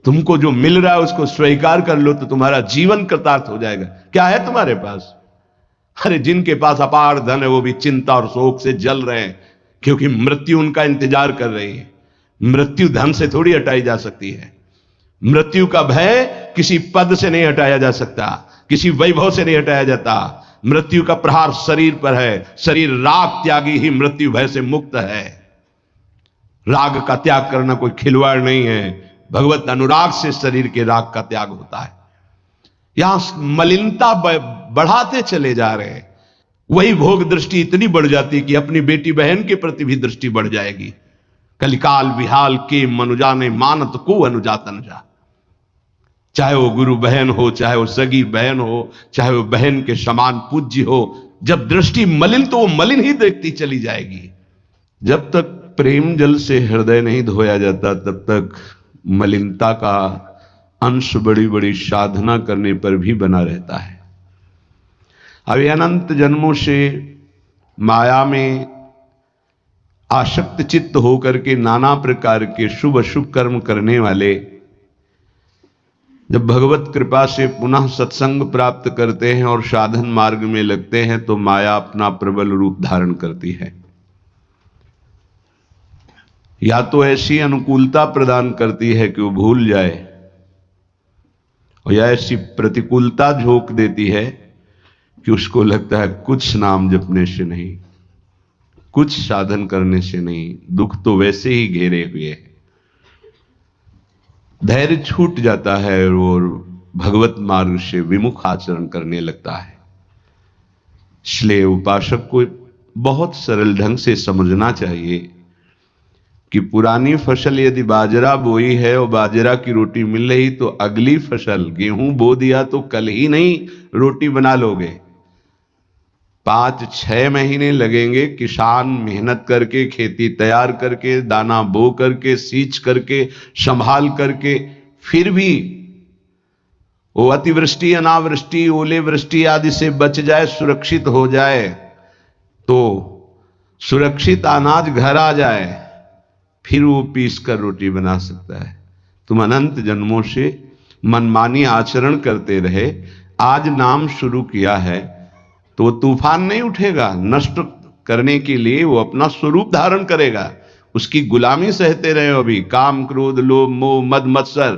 तुमको जो मिल रहा है उसको स्वीकार कर लो तो तुम्हारा जीवन कृतार्थ हो जाएगा। क्या है तुम्हारे पास? अरे जिनके पास अपार धन है वो भी चिंता और शोक से जल रहे हैं, क्योंकि मृत्यु उनका इंतजार कर रही है। मृत्यु धन से थोड़ी हटाई जा सकती है। मृत्यु का भय किसी पद से नहीं हटाया जा सकता, किसी वैभव से नहीं हटाया जाता। मृत्यु का प्रहार शरीर पर है। शरीर राग त्यागी ही मृत्यु भय से मुक्त है। राग का त्याग करना कोई खिलवाड़ नहीं है। भगवत अनुराग से शरीर के राग का त्याग होता है। यहां मलिनता बढ़ाते चले जा रहे हैं। वही भोग दृष्टि इतनी बढ़ जाती है कि अपनी बेटी बहन के प्रति भी दृष्टि बढ़ जाएगी। कलिकाल विहाल के मनुजा ने मानत को अनुजा तनुजा। चाहे वो गुरु बहन हो, चाहे वो सगी बहन हो, चाहे वो बहन के समान पूज्य हो, जब दृष्टि मलिन तो वो मलिन ही देखती चली जाएगी। जब तक प्रेम जल से हृदय नहीं धोया जाता तब तक मलिनता का अंश बड़ी बड़ी साधना करने पर भी बना रहता है। अभी अनंत जन्मों से माया में आसक्त चित्त होकर के नाना प्रकार के शुभ अशुभ कर्म करने वाले जब भगवत कृपा से पुनः सत्संग प्राप्त करते हैं और साधन मार्ग में लगते हैं तो माया अपना प्रबल रूप धारण करती है। या तो ऐसी अनुकूलता प्रदान करती है कि वो भूल जाए, और या ऐसी प्रतिकूलता झोंक देती है कि उसको लगता है कुछ नाम जपने से नहीं, कुछ साधन करने से नहीं, दुख तो वैसे ही घेरे हुए है। धैर्य छूट जाता है और भगवत मार्ग से विमुख आचरण करने लगता है। इसलिए उपासक को बहुत सरल ढंग से समझना चाहिए कि पुरानी फसल यदि बाजरा बोई है और बाजरा की रोटी मिल रही तो अगली फसल गेहूं बो दिया तो कल ही नहीं रोटी बना लोगे। 5-6 महीने लगेंगे किसान मेहनत करके, खेती तैयार करके, दाना बो करके, सींच करके, संभाल करके, फिर भी वो अतिवृष्टि, अनावृष्टि, ओले वृष्टि आदि से बच जाए, सुरक्षित हो जाए, तो सुरक्षित अनाज घर आ जाए, फिर वो पीस कर रोटी बना सकता है। तुम अनंत जन्मों से मनमानी आचरण करते रहे, आज नाम शुरू किया है तो तूफान नहीं उठेगा। नष्ट करने के लिए वो अपना स्वरूप धारण करेगा। उसकी गुलामी सहते रहे हो अभी, काम क्रोध लोभ मोह मद मत्सर।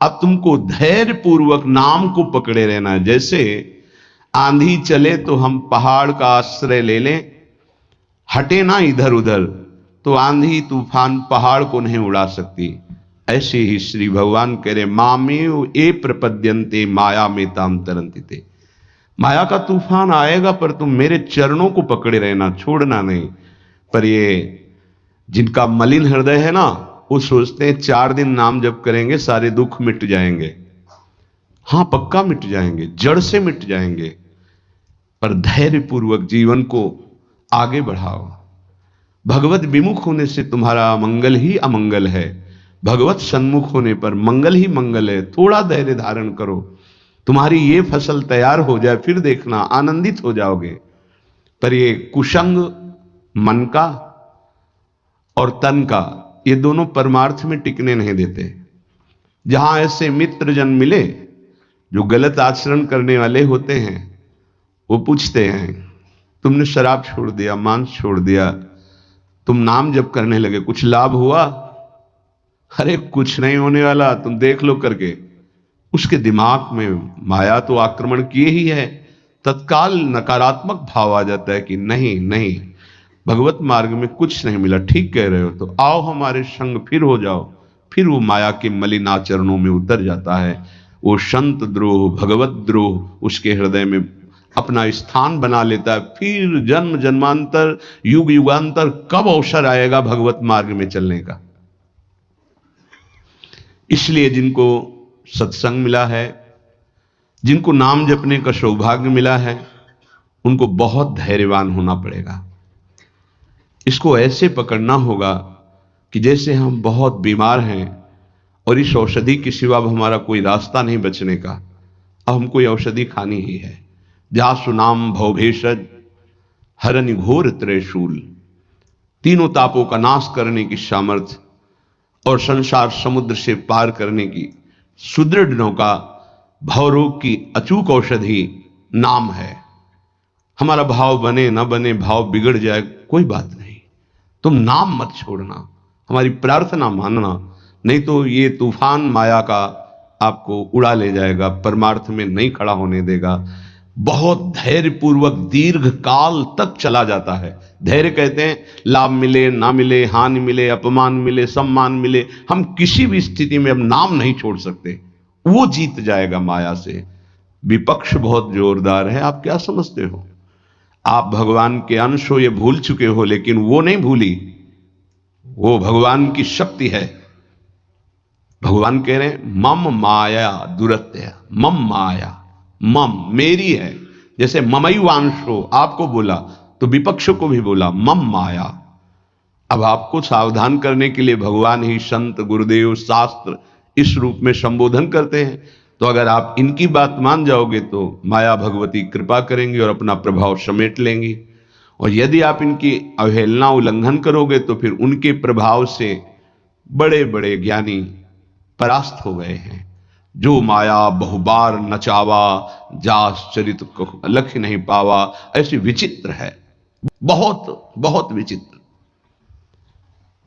अब तुमको धैर्य पूर्वक नाम को पकड़े रहना है। जैसे आंधी चले तो हम पहाड़ का आश्रय ले लें, हटे ना इधर उधर, तो आंधी तूफान पहाड़ को नहीं उड़ा सकती। ऐसे ही श्री भगवान कह रहे मामेव ए प्रपद्यन्ते माया में ताम तरंतिते। माया का तूफान आएगा पर तुम मेरे चरणों को पकड़े रहना, छोड़ना नहीं। पर ये जिनका मलिन हृदय है ना, वो सोचते हैं 4 दिन नाम जप करेंगे सारे दुख मिट जाएंगे। हां पक्का मिट जाएंगे, जड़ से मिट जाएंगे, पर धैर्य पूर्वक जीवन को आगे बढ़ाओ। भगवत विमुख होने से तुम्हारा अमंगल ही अमंगल है, भगवत सन्मुख होने पर मंगल ही मंगल है। थोड़ा धैर्य धारण करो, तुम्हारी ये फसल तैयार हो जाए, फिर देखना आनंदित हो जाओगे। पर ये कुसंग मन का और तन का, ये दोनों परमार्थ में टिकने नहीं देते। जहां ऐसे मित्र जन मिले जो गलत आचरण करने वाले होते हैं, वो पूछते हैं तुमने शराब छोड़ दिया, मांस छोड़ दिया, तुम नाम जप करने लगे, कुछ लाभ हुआ? अरे कुछ नहीं होने वाला, तुम देख लो करके। उसके दिमाग में माया तो आक्रमण किए ही है। तत्काल नकारात्मक भाव आ जाता है कि नहीं नहीं, भगवत मार्ग में कुछ नहीं मिला, ठीक कह रहे हो, तो आओ हमारे संग फिर हो जाओ। फिर वो माया के मलिन आचरणों में उतर जाता है। वो संत द्रोह, भगवत द्रोह उसके हृदय में अपना स्थान बना लेता है। फिर जन्म जन्मांतर, युग युगांतर कब अवसर आएगा भगवत मार्ग में चलने का। इसलिए जिनको सत्संग मिला है, जिनको नाम जपने का सौभाग्य मिला है, उनको बहुत धैर्यवान होना पड़ेगा। इसको ऐसे पकड़ना होगा कि जैसे हम बहुत बीमार हैं और इस औषधि के सिवा हमारा कोई रास्ता नहीं बचने का, अब हमको ये औषधि खानी ही है। जासु नाम भवभेषज हरनि घोर त्रिशूल, तीनों तापों का नाश करने की सामर्थ्य और संसार समुद्र से पार करने की सुदृढ़ नौका, भावरोग की अचूक औषधि नाम है। हमारा भाव बने ना बने, भाव बिगड़ जाए, कोई बात नहीं, तुम नाम मत छोड़ना, हमारी प्रार्थना मानना, नहीं तो ये तूफान माया का आपको उड़ा ले जाएगा, परमार्थ में नहीं खड़ा होने देगा। बहुत धैर्यपूर्वक दीर्घ काल तक चला जाता है। धैर्य कहते हैं लाभ मिले ना मिले, हानि मिले, अपमान मिले, सम्मान मिले, हम किसी भी स्थिति में अब नाम नहीं छोड़ सकते, वो जीत जाएगा माया से। विपक्ष बहुत जोरदार है, आप क्या समझते हो? आप भगवान के अंश हो, ये भूल चुके हो, लेकिन वो नहीं भूली, वो भगवान की शक्ति है। भगवान कह रहे हैं मम माया दुरत्य, मम माया, मम मेरी है। जैसे ममैवांशो आपको बोला तो विपक्ष को भी बोला मम माया। अब आपको सावधान करने के लिए भगवान ही संत, गुरुदेव, शास्त्र इस रूप में संबोधन करते हैं। तो अगर आप इनकी बात मान जाओगे तो माया भगवती कृपा करेंगी और अपना प्रभाव समेट लेंगी, और यदि आप इनकी अवहेलना, उल्लंघन करोगे तो फिर उनके प्रभाव से बड़े बड़े ज्ञानी परास्त हो गए हैं। जो माया बहुबार नचावा, जास चरित को लख नहीं पावा, ऐसी विचित्र है, बहुत बहुत विचित्र।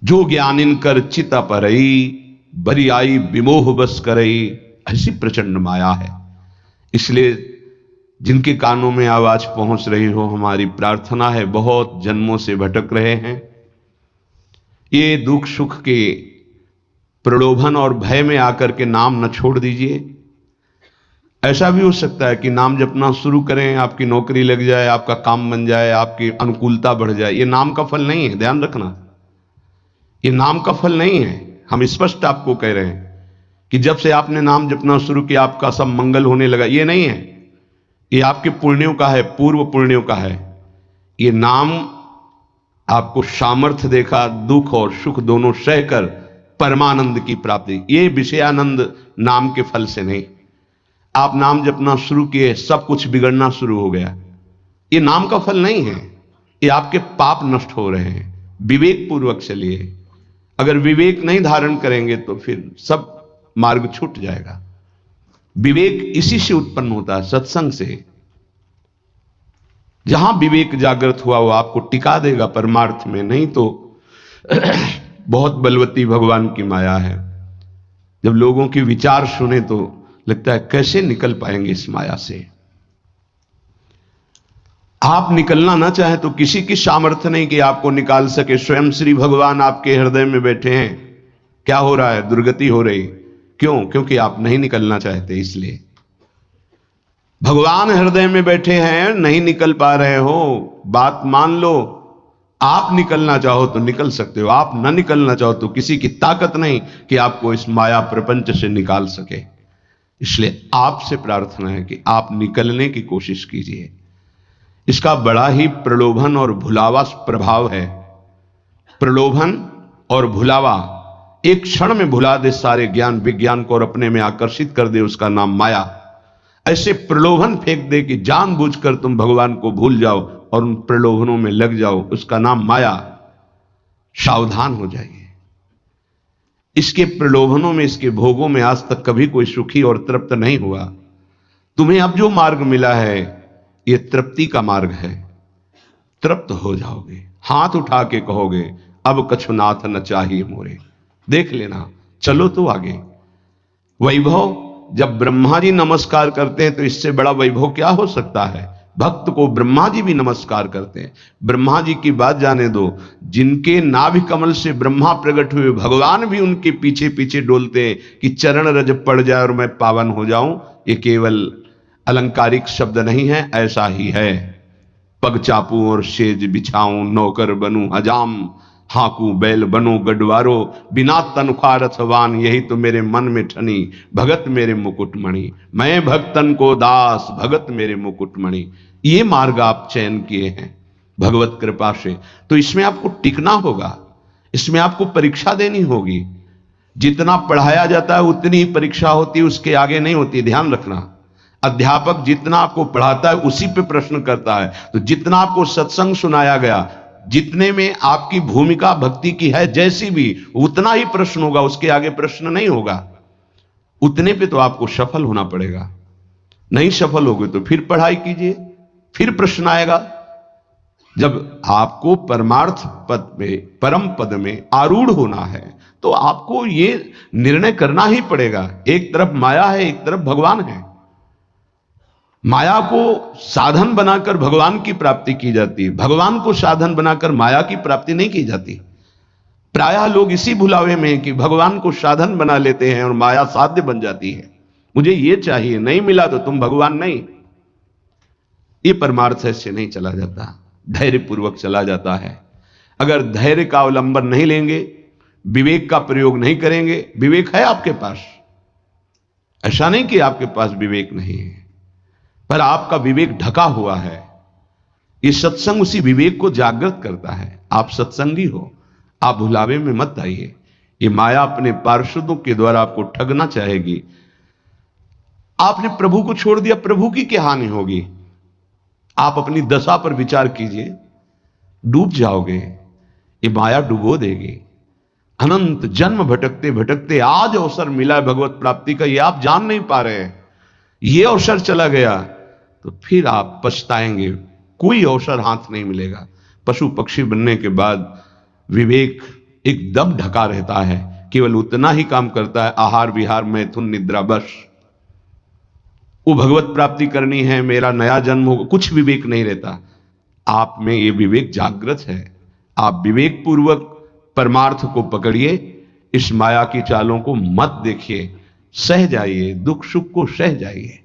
जो ज्ञानिन कर चिता परई, बरियाई विमोह बस करई, ऐसी प्रचंड माया है। इसलिए जिनके कानों में आवाज पहुंच रही हो, हमारी प्रार्थना है, बहुत जन्मों से भटक रहे हैं, ये दुख सुख के प्रलोभन और भय में आकर के नाम न छोड़ दीजिए। ऐसा भी हो सकता है कि नाम जपना शुरू करें, आपकी नौकरी लग जाए, आपका काम बन जाए, आपकी अनुकूलता बढ़ जाए। ये नाम का फल नहीं है, ध्यान रखना, ये नाम का फल नहीं है। हम स्पष्ट आपको कह रहे हैं कि जब से आपने नाम जपना शुरू किया आपका सब मंगल होने लगा, ये नहीं है। ये आपके पुण्यों का है, पूर्व पुण्यों का है। ये नाम आपको सामर्थ्य देखा, दुख और सुख दोनों सहकर परमानंद की प्राप्ति, ये विषयानंद नाम के फल से नहीं। आप नाम जपना शुरू किए, सब कुछ बिगड़ना शुरू हो गया, ये नाम का फल नहीं है, ये आपके पाप नष्ट हो रहे हैं। विवेक पूर्वक चलिए, अगर विवेक नहीं धारण करेंगे तो फिर सब मार्ग छूट जाएगा। विवेक इसी से उत्पन्न होता है, सत्संग से। जहां विवेक जागृत हुआ वो आपको टिका देगा परमार्थ में, नहीं तो बहुत बलवती भगवान की माया है। जब लोगों के विचार सुने तो लगता है कैसे निकल पाएंगे इस माया से। आप निकलना ना चाहे तो किसी की सामर्थ्य नहीं कि आपको निकाल सके। स्वयं श्री भगवान आपके हृदय में बैठे हैं। क्या हो रहा है? दुर्गति हो रही। क्यों? क्योंकि आप नहीं निकलना चाहते, इसलिए। भगवान हृदय में बैठे हैं, नहीं निकल पा रहे हो, बात मान लो। आप निकलना चाहो तो निकल सकते हो, आप न निकलना चाहो तो किसी की ताकत नहीं कि आपको इस माया प्रपंच से निकाल सके। इसलिए आपसे प्रार्थना है कि आप निकलने की कोशिश कीजिए। इसका बड़ा ही प्रलोभन और भुलावा प्रभाव है। प्रलोभन और भुलावा एक क्षण में भुला दे सारे ज्ञान विज्ञान को और अपने में आकर्षित कर दे, उसका नाम माया। ऐसे प्रलोभन फेंक दे कि जानबूझकर तुम भगवान को भूल जाओ और उन प्रलोभनों में लग जाओ, उसका नाम माया। सावधान हो जाइए। इसके प्रलोभनों में, इसके भोगों में आज तक कभी कोई सुखी और तृप्त नहीं हुआ। तुम्हें अब जो मार्ग मिला है ये तृप्ति का मार्ग है। तृप्त हो जाओगे, हाथ उठा के कहोगे अब कछुनाथ न चाहिए मोरे। देख लेना, चलो तो आगे। वैभव, जब ब्रह्मा जी नमस्कार करते हैं तो इससे बड़ा वैभव क्या हो सकता है? भक्त को ब्रह्मा जी भी नमस्कार करते हैं। ब्रह्मा जी की बात जाने दो, जिनके नाभि कमल से ब्रह्मा प्रकट हुए, भगवान भी उनके पीछे पीछे डोलते हैं कि चरण रज पड़ जाए और मैं पावन हो जाऊं। ये केवल अलंकारिक शब्द नहीं है, ऐसा ही है। पग चापू और सेज बिछाऊं, नौकर बनूं हजाम, हाकू बैल बनो गडवारो, बिना तनख्वाह रथवान, यही तो मेरे मन में ठनी, भगत मेरे मुकुटमणि। मैं भक्तन को दास, भगत मेरे मुकुटमणि। ये मार्ग आप चयन किए हैं भगवत कृपा से, तो इसमें आपको टिकना होगा, इसमें आपको परीक्षा देनी होगी। जितना पढ़ाया जाता है उतनी ही परीक्षा होती है, उसके आगे नहीं होती, ध्यान रखना। अध्यापक जितना आपको पढ़ाता है उसी पे प्रश्न करता है। तो जितना आपको सत्संग सुनाया गया, जितने में आपकी भूमिका भक्ति की है जैसी भी, उतना ही प्रश्न होगा, उसके आगे प्रश्न नहीं होगा। उतने पे तो आपको सफल होना पड़ेगा। नहीं सफल होगे तो फिर पढ़ाई कीजिए, फिर प्रश्न आएगा। जब आपको परमार्थ पद में, परम पद में आरूढ़ होना है तो आपको यह निर्णय करना ही पड़ेगा। एक तरफ माया है, एक तरफ भगवान है। माया को साधन बनाकर भगवान की प्राप्ति की जाती है, भगवान को साधन बनाकर माया की प्राप्ति नहीं की जाती। प्रायः लोग इसी भुलावे में हैं कि भगवान को साधन बना लेते हैं और माया साध्य बन जाती है। मुझे ये चाहिए, नहीं मिला तो तुम भगवान नहीं। ये परमार्थ ऐसे नहीं चला जाता, धैर्य पूर्वक चला जाता है। अगर धैर्य का अवलंबन नहीं लेंगे, विवेक का प्रयोग नहीं करेंगे, विवेक है आपके पास, ऐसा नहीं कि आपके पास विवेक नहीं है, पर आपका विवेक ढका हुआ है। ये सत्संग उसी विवेक को जागृत करता है। आप सत्संगी हो, आप भुलावे में मत आइए। ये माया अपने पार्षदों के द्वारा आपको ठगना चाहेगी। आपने प्रभु को छोड़ दिया, प्रभु की क्या हानि होगी? आप अपनी दशा पर विचार कीजिए, डूब जाओगे। ये माया डुबो देगी। अनंत जन्म भटकते भटकते आज अवसर मिला है भगवत प्राप्ति का, ये आप जान नहीं पा रहे हैं। ये अवसर चला गया तो फिर आप पछताएंगे, कोई अवसर हाथ नहीं मिलेगा। पशु पक्षी बनने के बाद विवेक एकदम ढका रहता है, केवल उतना ही काम करता है, आहार विहार मैथुन निद्रा, बस। वो भगवत प्राप्ति करनी है, मेरा नया जन्म होगा, कुछ विवेक नहीं रहता। आप में ये विवेक जागृत है। आप विवेक पूर्वक परमार्थ को पकड़िए, इस माया की चालों को मत देखिए, सह जाइए, दुख सुख को सह जाइए।